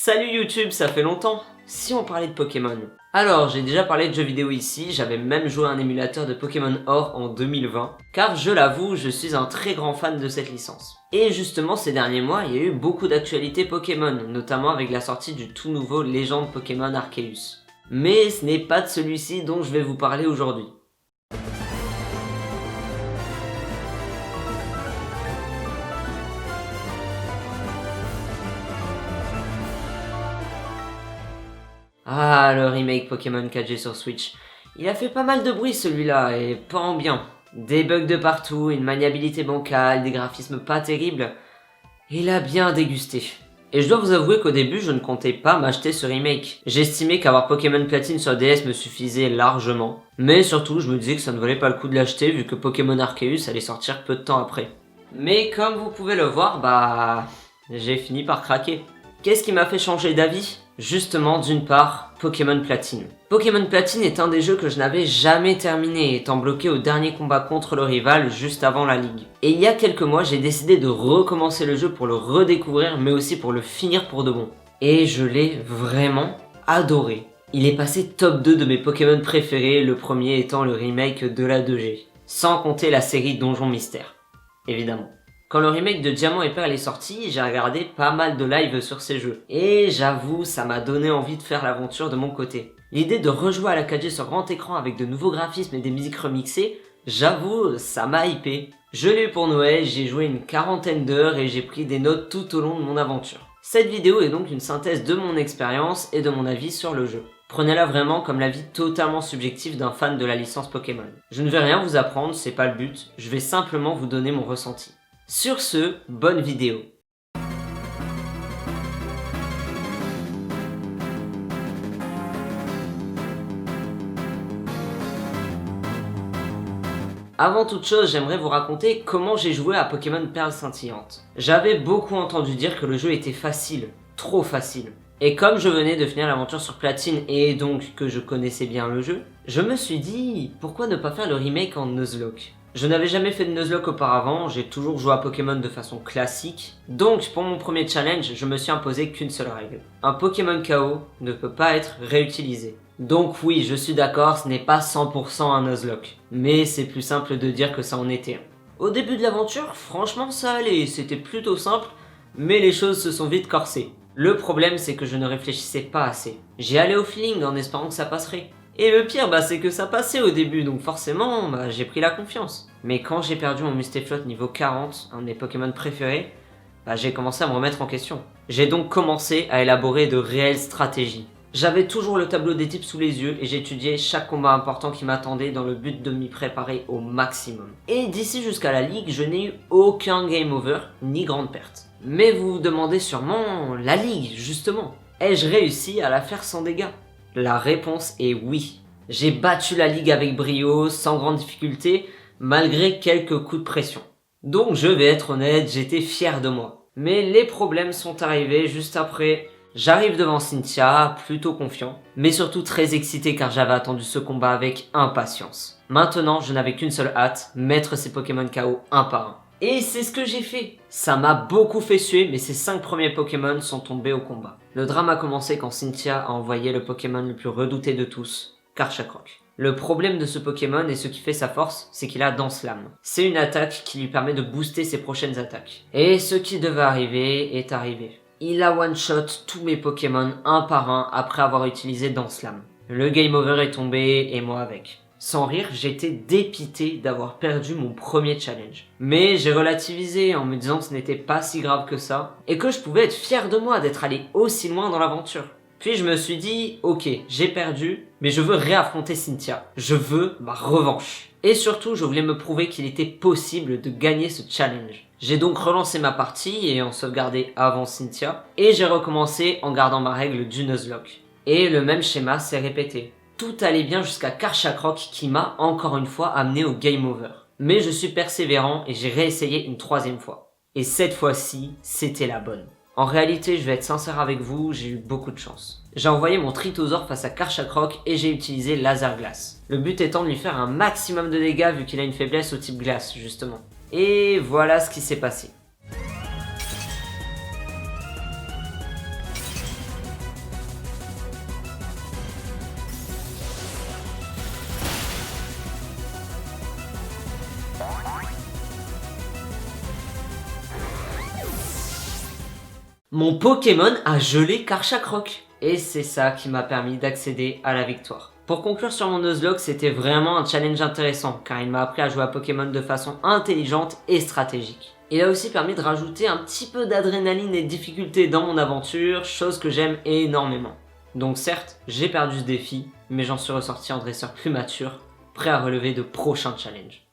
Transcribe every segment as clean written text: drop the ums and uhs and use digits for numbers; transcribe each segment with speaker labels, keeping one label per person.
Speaker 1: Salut YouTube, ça fait longtemps. Si on parlait de Pokémon. Alors, j'ai déjà parlé de jeux vidéo ici, j'avais même joué à un émulateur de Pokémon Or en 2020, car je l'avoue, je suis un très grand fan de cette licence. Et justement, ces derniers mois, il y a eu beaucoup d'actualités Pokémon, notamment avec la sortie du tout nouveau Légende Pokémon Arceus. Mais ce n'est pas de celui-ci dont je vais vous parler aujourd'hui. Ah, le remake Pokémon 4G sur Switch. Il a fait pas mal de bruit celui-là, et pas en bien. Des bugs de partout, une maniabilité bancale, des graphismes pas terribles. Il a bien dégusté. Et je dois vous avouer qu'au début, je ne comptais pas m'acheter ce remake. J'estimais qu'avoir Pokémon Platine sur DS me suffisait largement. Mais surtout, je me disais que ça ne valait pas le coup de l'acheter vu que Pokémon Arceus allait sortir peu de temps après. Mais comme vous pouvez le voir, j'ai fini par craquer. Qu'est-ce qui m'a fait changer d'avis ? Justement, d'une part, Pokémon Platine. Pokémon Platine est un des jeux que je n'avais jamais terminé, étant bloqué au dernier combat contre le rival juste avant la ligue. Et il y a quelques mois, j'ai décidé de recommencer le jeu pour le redécouvrir, mais aussi pour le finir pour de bon. Et je l'ai vraiment adoré. Il est passé top 2 de mes Pokémon préférés, le premier étant le remake de la 2G. Sans compter la série Donjon Mystère, évidemment. Quand le remake de Diamant et Perle est sorti, j'ai regardé pas mal de lives sur ces jeux. Et j'avoue, ça m'a donné envie de faire l'aventure de mon côté. L'idée de rejouer à la 4G sur grand écran avec de nouveaux graphismes et des musiques remixées, j'avoue, ça m'a hypé. Je l'ai eu pour Noël, j'ai joué une 40aine d'heures et j'ai pris des notes tout au long de mon aventure. Cette vidéo est donc une synthèse de mon expérience et de mon avis sur le jeu. Prenez-la vraiment comme l'avis totalement subjectif d'un fan de la licence Pokémon. Je ne vais rien vous apprendre, c'est pas le but, je vais simplement vous donner mon ressenti. Sur ce, bonne vidéo. Avant toute chose, j'aimerais vous raconter comment j'ai joué à Pokémon Perle Scintillante. J'avais beaucoup entendu dire que le jeu était facile, trop facile. Et comme je venais de finir l'aventure sur Platine et donc que je connaissais bien le jeu, je me suis dit, pourquoi ne pas faire le remake en Nuzlocke ? Je n'avais jamais fait de Nuzlocke auparavant, j'ai toujours joué à Pokémon de façon classique. Donc pour mon premier challenge, je me suis imposé qu'une seule règle. Un Pokémon KO ne peut pas être réutilisé. Donc oui, je suis d'accord, ce n'est pas 100% un Nuzlocke. Mais c'est plus simple de dire que ça en était un. Au début de l'aventure, franchement ça allait, c'était plutôt simple, mais les choses se sont vite corsées. Le problème c'est que je ne réfléchissais pas assez. J'y allais au feeling en espérant que ça passerait. Et le pire, c'est que ça passait au début, donc forcément, j'ai pris la confiance. Mais quand j'ai perdu mon Mustaflot niveau 40, un de mes Pokémon préférés, j'ai commencé à me remettre en question. J'ai donc commencé à élaborer de réelles stratégies. J'avais toujours le tableau des types sous les yeux et j'étudiais chaque combat important qui m'attendait dans le but de m'y préparer au maximum. Et d'ici jusqu'à la ligue, je n'ai eu aucun game over, ni grande perte. Mais vous vous demandez sûrement, la ligue, justement, ai-je réussi à la faire sans dégâts ? La réponse est oui. J'ai battu la ligue avec brio, sans grande difficulté, malgré quelques coups de pression. Donc je vais être honnête, j'étais fier de moi. Mais les problèmes sont arrivés juste après. J'arrive devant Cynthia, plutôt confiant, mais surtout très excité car j'avais attendu ce combat avec impatience. Maintenant, je n'avais qu'une seule hâte, mettre ces Pokémon KO un par un. Et c'est ce que j'ai fait. Ça m'a beaucoup fait suer, mais ces 5 premiers Pokémon sont tombés au combat. Le drame a commencé quand Cynthia a envoyé le Pokémon le plus redouté de tous, Karchakroc. Le problème de ce Pokémon et ce qui fait sa force, c'est qu'il a Danse Lame. C'est une attaque qui lui permet de booster ses prochaines attaques. Et ce qui devait arriver est arrivé. Il a one-shot tous mes Pokémon un par un après avoir utilisé Danse Lame. Le game over est tombé et moi avec. Sans rire, j'étais dépité d'avoir perdu mon premier challenge. Mais j'ai relativisé en me disant que ce n'était pas si grave que ça, et que je pouvais être fier de moi d'être allé aussi loin dans l'aventure. Puis je me suis dit, ok, j'ai perdu, mais je veux réaffronter Cynthia. Je veux ma revanche. Et surtout, je voulais me prouver qu'il était possible de gagner ce challenge. J'ai donc relancé ma partie et en sauvegardé avant Cynthia, et j'ai recommencé en gardant ma règle du Nuzlocke. Et le même schéma s'est répété. Tout allait bien jusqu'à Karchakroc qui m'a encore une fois amené au game over. Mais je suis persévérant et j'ai réessayé une 3e fois. Et cette fois-ci, c'était la bonne. En réalité, je vais être sincère avec vous, j'ai eu beaucoup de chance. J'ai envoyé mon Tritosaur face à Karchakroc et j'ai utilisé Laser Glace. Le but étant de lui faire un maximum de dégâts vu qu'il a une faiblesse au type glace, justement. Et voilà ce qui s'est passé. Mon Pokémon a gelé Karchakroc. Et c'est ça qui m'a permis d'accéder à la victoire. Pour conclure sur mon Nuzlocke, c'était vraiment un challenge intéressant, car il m'a appris à jouer à Pokémon de façon intelligente et stratégique. Il a aussi permis de rajouter un petit peu d'adrénaline et de difficulté dans mon aventure, chose que j'aime énormément. Donc certes, j'ai perdu ce défi, mais j'en suis ressorti en dresseur plus mature, prêt à relever de prochains challenges.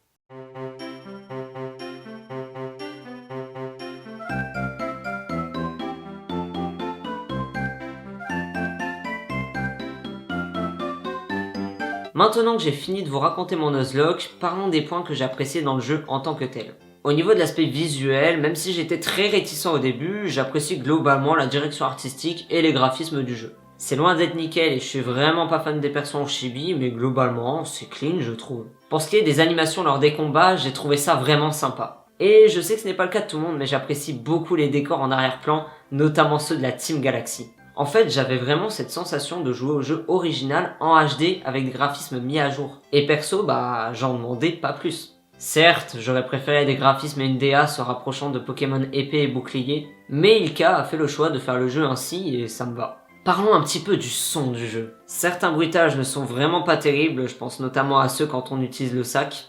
Speaker 1: Maintenant que j'ai fini de vous raconter mon Nuzlocke, parlons des points que j'ai appréciés dans le jeu en tant que tel. Au niveau de l'aspect visuel, même si j'étais très réticent au début, j'apprécie globalement la direction artistique et les graphismes du jeu. C'est loin d'être nickel et je suis vraiment pas fan des persos en chibi, mais globalement, c'est clean je trouve. Pour ce qui est des animations lors des combats, j'ai trouvé ça vraiment sympa. Et je sais que ce n'est pas le cas de tout le monde, mais j'apprécie beaucoup les décors en arrière-plan, notamment ceux de la Team Galaxy. En fait, j'avais vraiment cette sensation de jouer au jeu original en HD avec des graphismes mis à jour. Et perso, j'en demandais pas plus. Certes, j'aurais préféré des graphismes et une DA se rapprochant de Pokémon épée et bouclier, mais Ilka a fait le choix de faire le jeu ainsi et ça me va. Parlons un petit peu du son du jeu. Certains bruitages ne sont vraiment pas terribles, je pense notamment à ceux quand on utilise le sac.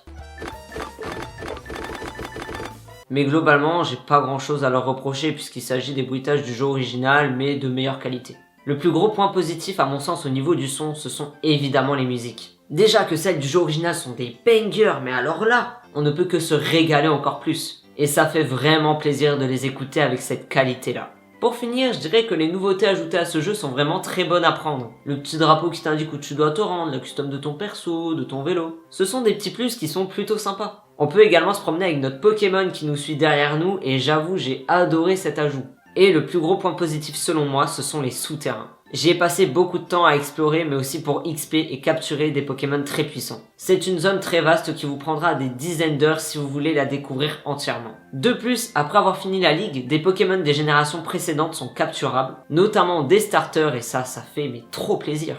Speaker 1: Mais globalement, j'ai pas grand chose à leur reprocher puisqu'il s'agit des bruitages du jeu original mais de meilleure qualité. Le plus gros point positif à mon sens au niveau du son, ce sont évidemment les musiques. Déjà que celles du jeu original sont des bangers, mais alors là, on ne peut que se régaler encore plus. Et ça fait vraiment plaisir de les écouter avec cette qualité-là. Pour finir, je dirais que les nouveautés ajoutées à ce jeu sont vraiment très bonnes à prendre. Le petit drapeau qui t'indique où tu dois te rendre, la custom de ton perso, de ton vélo. Ce sont des petits plus qui sont plutôt sympas. On peut également se promener avec notre Pokémon qui nous suit derrière nous et j'avoue j'ai adoré cet ajout. Et le plus gros point positif selon moi, ce sont les souterrains. J'y ai passé beaucoup de temps à explorer mais aussi pour XP et capturer des Pokémon très puissants. C'est une zone très vaste qui vous prendra des dizaines d'heures si vous voulez la découvrir entièrement. De plus, après avoir fini la ligue, des Pokémon des générations précédentes sont capturables, notamment des starters et ça fait mais trop plaisir.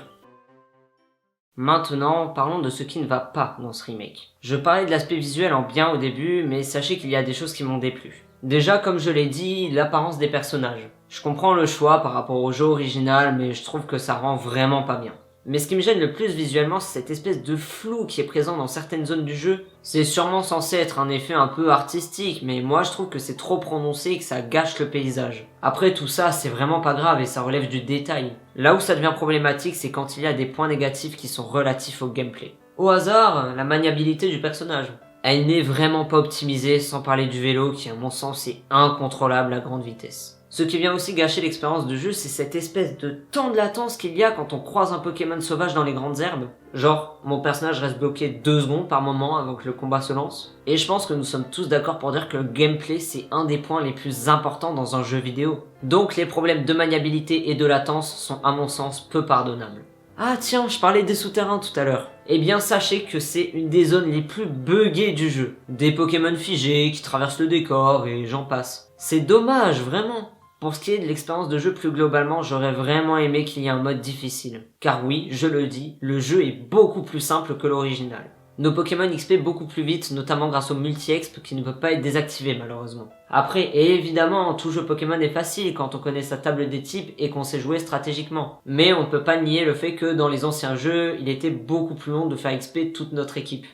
Speaker 1: Maintenant, parlons de ce qui ne va pas dans ce remake. Je parlais de l'aspect visuel en bien au début, mais sachez qu'il y a des choses qui m'ont déplu. Déjà, comme je l'ai dit, l'apparence des personnages. Je comprends le choix par rapport au jeu original, mais je trouve que ça rend vraiment pas bien. Mais ce qui me gêne le plus visuellement, c'est cette espèce de flou qui est présent dans certaines zones du jeu. C'est sûrement censé être un effet un peu artistique, mais moi je trouve que c'est trop prononcé et que ça gâche le paysage. Après tout ça, c'est vraiment pas grave et ça relève du détail. Là où ça devient problématique, c'est quand il y a des points négatifs qui sont relatifs au gameplay. Au hasard, la maniabilité du personnage. Elle n'est vraiment pas optimisée, sans parler du vélo qui à mon sens est incontrôlable à grande vitesse. Ce qui vient aussi gâcher l'expérience de jeu, c'est cette espèce de temps de latence qu'il y a quand on croise un Pokémon sauvage dans les grandes herbes. Genre, mon personnage reste bloqué 2 secondes par moment avant que le combat se lance. Et je pense que nous sommes tous d'accord pour dire que le gameplay c'est un des points les plus importants dans un jeu vidéo. Donc les problèmes de maniabilité et de latence sont à mon sens peu pardonnables. Ah tiens, je parlais des souterrains tout à l'heure. Eh bien sachez que c'est une des zones les plus buggées du jeu. Des Pokémon figés qui traversent le décor et j'en passe. C'est dommage, vraiment. Pour ce qui est de l'expérience de jeu plus globalement, j'aurais vraiment aimé qu'il y ait un mode difficile. Car oui, je le dis, le jeu est beaucoup plus simple que l'original. Nos Pokémon XP beaucoup plus vite, notamment grâce au multi-exp qui ne peut pas être désactivé malheureusement. Après, évidemment, tout jeu Pokémon est facile quand on connaît sa table des types et qu'on sait jouer stratégiquement. Mais on ne peut pas nier le fait que dans les anciens jeux, il était beaucoup plus long de faire XP toute notre équipe.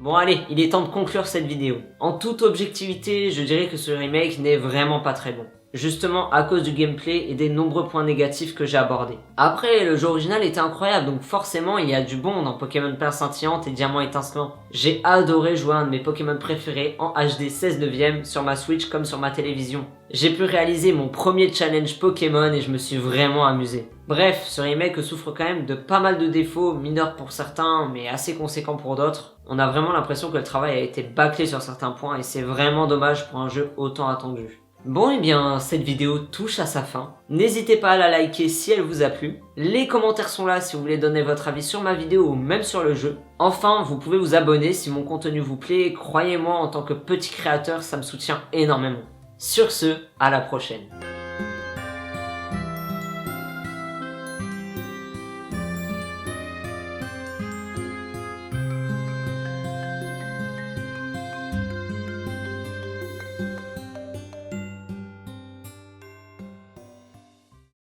Speaker 1: Bon allez, il est temps de conclure cette vidéo. En toute objectivité, je dirais que ce remake n'est vraiment pas très bon. Justement à cause du gameplay et des nombreux points négatifs que j'ai abordés. Après, le jeu original était incroyable, donc forcément il y a du bon dans Pokémon Perle Scintillante et Diamant Étincelant. J'ai adoré jouer à un de mes Pokémon préférés en HD 16 neuvième sur ma Switch comme sur ma télévision. J'ai pu réaliser mon premier challenge Pokémon et je me suis vraiment amusé. Bref, ce remake souffre quand même de pas mal de défauts, mineurs pour certains, mais assez conséquents pour d'autres. On a vraiment l'impression que le travail a été bâclé sur certains points et c'est vraiment dommage pour un jeu autant attendu. Bon et bien, cette vidéo touche à sa fin. N'hésitez pas à la liker si elle vous a plu. Les commentaires sont là si vous voulez donner votre avis sur ma vidéo ou même sur le jeu. Enfin, vous pouvez vous abonner si mon contenu vous plaît. Croyez-moi, en tant que petit créateur, ça me soutient énormément. Sur ce, à la prochaine.